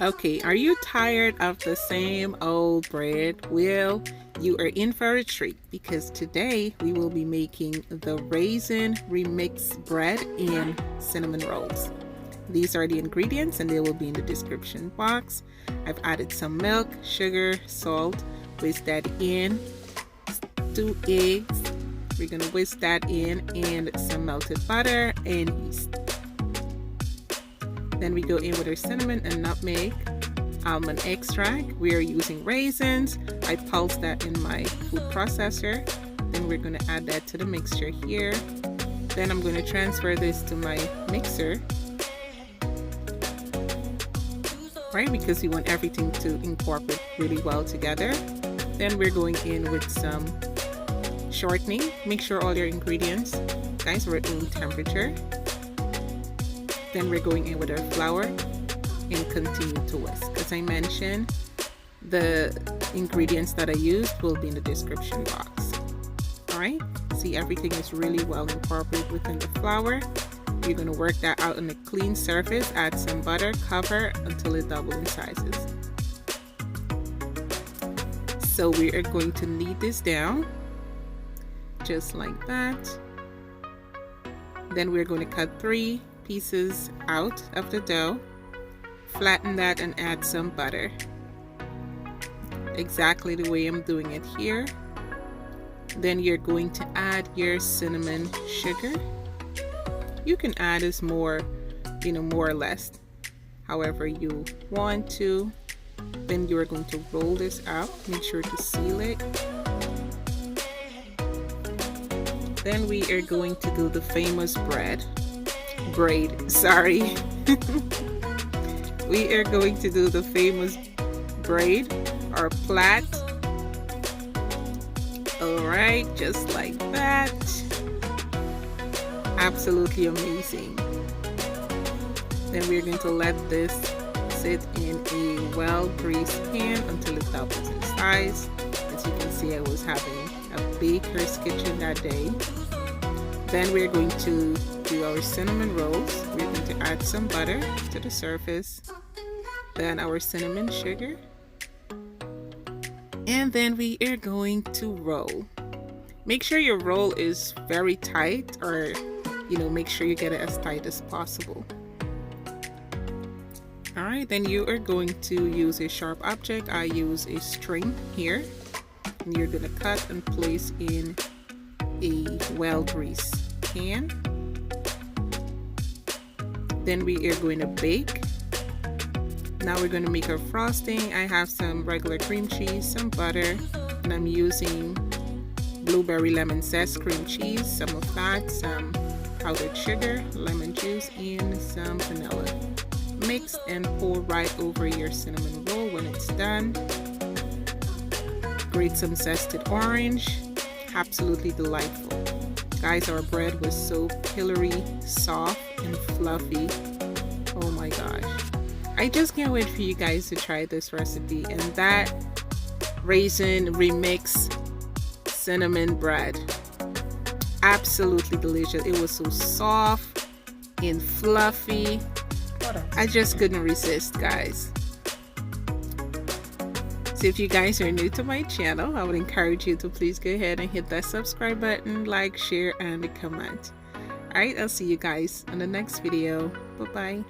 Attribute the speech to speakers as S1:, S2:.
S1: Okay, are you tired of the same old bread? Well, you are in for a treat because today we will be making the Raisin Remixed bread and cinnamon rolls. These are the ingredients and they will be in the description box. I've added some milk, sugar, salt, whisk that in, 2 eggs. We're gonna whisk that in and some melted butter and yeast. Then we go in with our cinnamon and nutmeg, almond extract. We are using raisins. I pulse that in my food processor. Then we're going to add that to the mixture here. Then I'm going to transfer this to my mixer, right? Because we want everything to incorporate really well together. Then we're going in with some shortening. Make sure all your ingredients, guys, are at room temperature. Then we're going in with our flour and continue to whisk. As I mentioned, the ingredients that I used will be in the description box. Alright, see, everything is really well incorporated within the flour. You're going to work that out on a clean surface, add some butter, cover until it doubles in sizes. So we are going to knead this down just like that. Then we're going to cut 3 pieces out of the dough, flatten that and add some butter, exactly the way I'm doing it here. Then you're going to add your cinnamon sugar. You can add as more or less, however you want to. Then you're going to roll this out, make sure to seal it. Then we are going to do the famous braid. We are going to do the famous braid or plait. Alright, just like that. Absolutely amazing. Then we're going to let this sit in a well-greased pan until it doubles in size. As you can see, I was having a baker's kitchen that day. Then we're going to do our cinnamon rolls. We're going to add some butter to the surface, then our cinnamon sugar, and then we are going to roll. Make sure your roll is very tight, or make sure you get it as tight as possible. Alright, then you are going to use a sharp object. I use a string here, and you're going to cut and place in a well-greased pan. Then we are going to bake. Now we're going to make our frosting. I have some regular cream cheese, some butter, and I'm using blueberry lemon zest cream cheese, some of that, some powdered sugar, lemon juice, and some vanilla. Mix and pour right over your cinnamon roll when it's done. Grate some zested orange. Absolutely delightful. Guys, our bread was so pillory, soft, and fluffy. Oh my gosh. I just can't wait for you guys to try this recipe. And that Raisin Remixed cinnamon bread. Absolutely delicious. It was so soft and fluffy. I just couldn't resist, guys. So if you guys are new to my channel, I would encourage you to please go ahead and hit that subscribe button, like, share, and comment. Alright, I'll see you guys on the next video. Bye-bye.